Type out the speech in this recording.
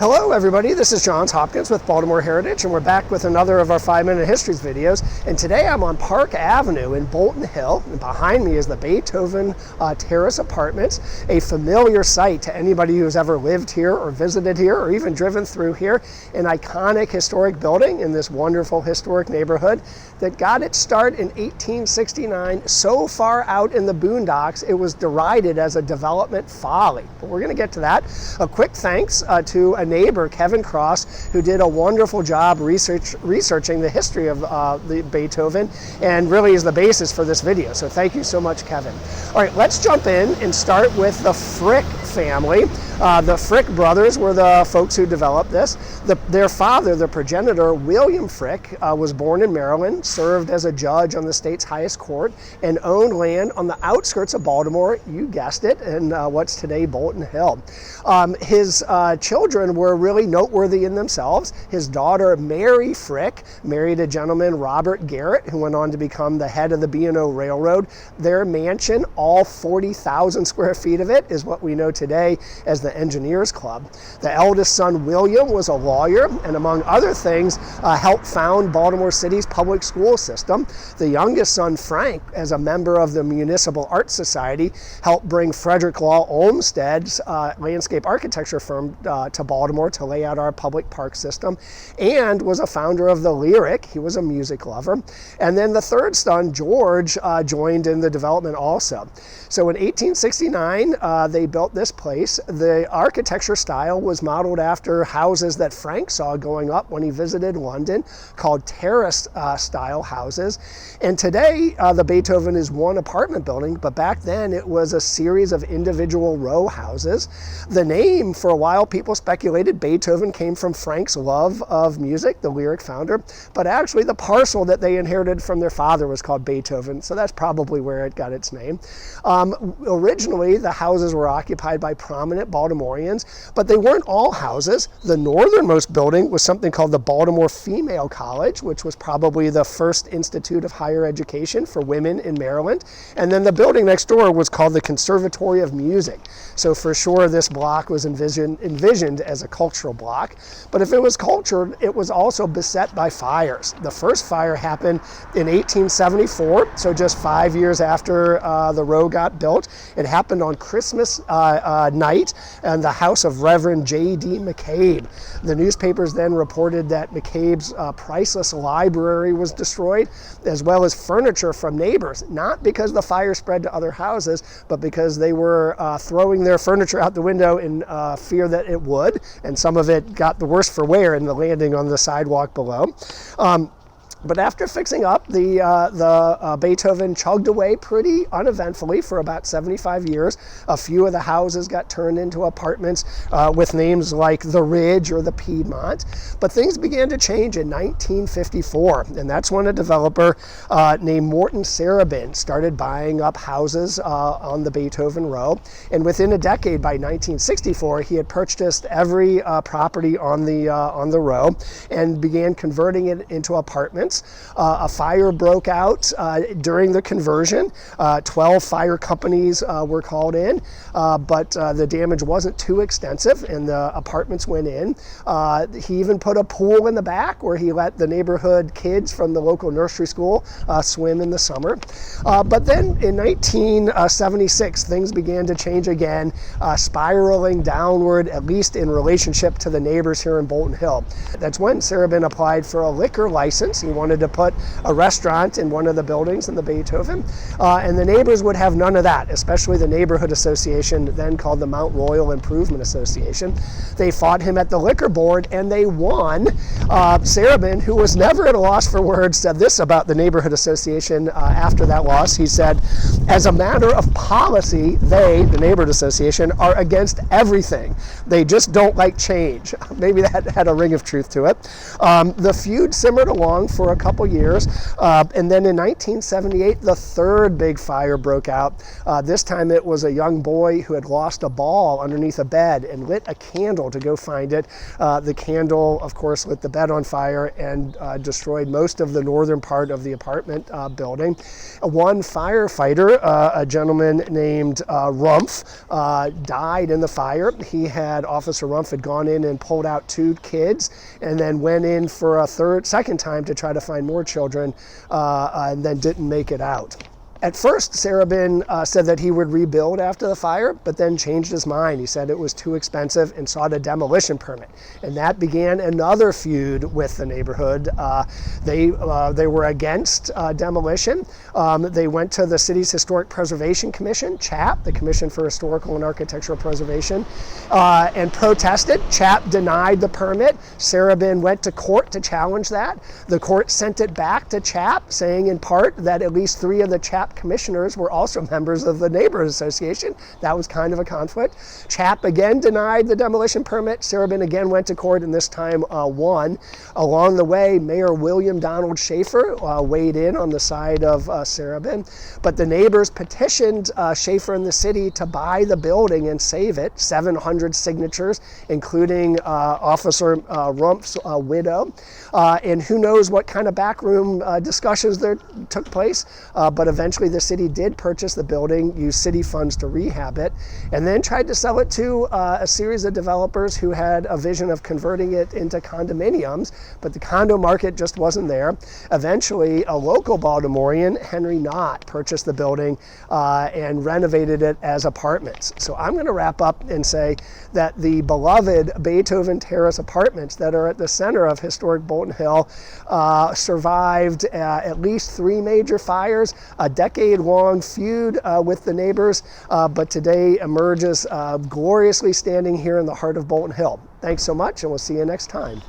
Hello everybody, this is Johns Hopkins with Baltimore Heritage, and we're back with another of our 5-Minute Histories videos. And today I'm on Park Avenue in Bolton Hill, and behind me is the Beethoven Terrace Apartments, a familiar sight to anybody who's ever lived here or visited here or even driven through here. An iconic historic building in this wonderful historic neighborhood that got its start in 1869 so far out in the boondocks it was derided as a development folly. But we're going to get to that. A quick thanks to a neighbor, Kevin Cross, who did a wonderful job researching the history of the Beethoven and really is the basis for this video. So thank you so much, Kevin. All right, let's jump in and start with the Frick family. The Frick brothers were the folks who developed this. Their father, the progenitor, William Frick, was born in Maryland, served as a judge on the state's highest court, and owned land on the outskirts of Baltimore, you guessed it, in what's today Bolton Hill. His children were really noteworthy in themselves. His daughter, Mary Frick, married a gentleman, Robert Garrett, who went on to become the head of the B&O Railroad. Their mansion, all 40,000 square feet of it, is what we know today as the Engineers Club. The eldest son, William, was a lawyer and, among other things, helped found Baltimore City's public school system. The youngest son, Frank, as a member of the Municipal Art Society, helped bring Frederick Law Olmsted's landscape architecture firm to Baltimore to lay out our public park system, and was a founder of the Lyric. He was a music lover. And then the third son, George, joined in the development also. So in 1869, they built this place. The architecture style was modeled after houses that Frank saw going up when he visited London, called terrace-style houses. And today, the Beethoven is one apartment building, but back then it was a series of individual row houses. The name, for a while, people speculated Beethoven came from Frank's love of music, the Lyric founder, but actually the parcel that they inherited from their father was called Beethoven, so that's probably where it got its name. Originally, the houses were occupied by prominent Baltimoreans, but they weren't all houses. The northernmost building was something called the Baltimore Female College, which was probably the first institute of higher education for women in Maryland. And then the building next door was called the Conservatory of Music. So for sure, this block was envisioned as a cultural block. But if it was cultured, it was also beset by fires. The first fire happened in 1874, so just 5 years after the row got built. It happened on Christmas night in the house of Reverend J.D. McCabe. The newspapers then reported that McCabe's priceless library was destroyed, as well as furniture from neighbors, not because the fire spread to other houses, but because they were throwing their furniture out the window in fear that it would, and some of it got the worse for wear in the landing on the sidewalk below. But after fixing up, the Beethoven chugged away pretty uneventfully for about 75 years. A few of the houses got turned into apartments with names like the Ridge or the Piedmont. But things began to change in 1954, and that's when a developer named Morton Sarabin started buying up houses on the Beethoven Row. And within a decade, by 1964, he had purchased every property on the row and began converting it into apartments. A fire broke out during the conversion. 12 fire companies were called in, but the damage wasn't too extensive and the apartments went in. He even put a pool in the back where he let the neighborhood kids from the local nursery school swim in the summer. But then in 1976, things began to change again, spiraling downward, at least in relationship to the neighbors here in Bolton Hill. That's when Sarabin applied for a liquor license. He wanted to put a restaurant in one of the buildings in the Beethoven, and the neighbors would have none of that, especially the neighborhood association, then called the Mount Royal Improvement Association. They fought him at the liquor board, and they won. Sarabin, who was never at a loss for words, said this about the neighborhood association after that loss. He said, "As a matter of policy, they, the neighborhood association, are against everything. They just don't like change." Maybe that had a ring of truth to it. The feud simmered along for for a couple years. And then in 1978, the third big fire broke out. This time it was a young boy who had lost a ball underneath a bed and lit a candle to go find it. The candle, of course, lit the bed on fire and destroyed most of the northern part of the apartment building. One firefighter, a gentleman named Rumpf, died in the fire. Officer Rumpf had gone in and pulled out 2 kids and then went in for a second time to try to find more children and then didn't make it out. At first, Sarabin said that he would rebuild after the fire, but then changed his mind. He said it was too expensive and sought a demolition permit. And that began another feud with the neighborhood. They were against demolition. They went to the city's Historic Preservation Commission, CHAP, the Commission for Historical and Architectural Preservation, and protested. CHAP denied the permit. Sarabin went to court to challenge that. The court sent it back to CHAP, saying in part that at least 3 of the CHAP commissioners were also members of the Neighborhood Association. That was kind of a conflict. CHAP again denied the demolition permit. Sarabin again went to court and this time won. Along the way, Mayor William Donald Schaefer weighed in on the side of Sarabin, but the neighbors petitioned Schaefer and the city to buy the building and save it. 700 signatures, including Officer Rumpf's widow. And who knows what kind of backroom discussions there took place, but eventually the city did purchase the building, used city funds to rehab it, and then tried to sell it to a series of developers who had a vision of converting it into condominiums, but the condo market just wasn't there. Eventually, a local Baltimorean, Henry Knott, purchased the building and renovated it as apartments. So I'm going to wrap up and say that the beloved Beethoven Terrace apartments that are at the center of historic Bolton Hill survived at least 3 major fires, a decade-long feud with the neighbors, but today emerges gloriously standing here in the heart of Bolton Hill. Thanks so much, and we'll see you next time.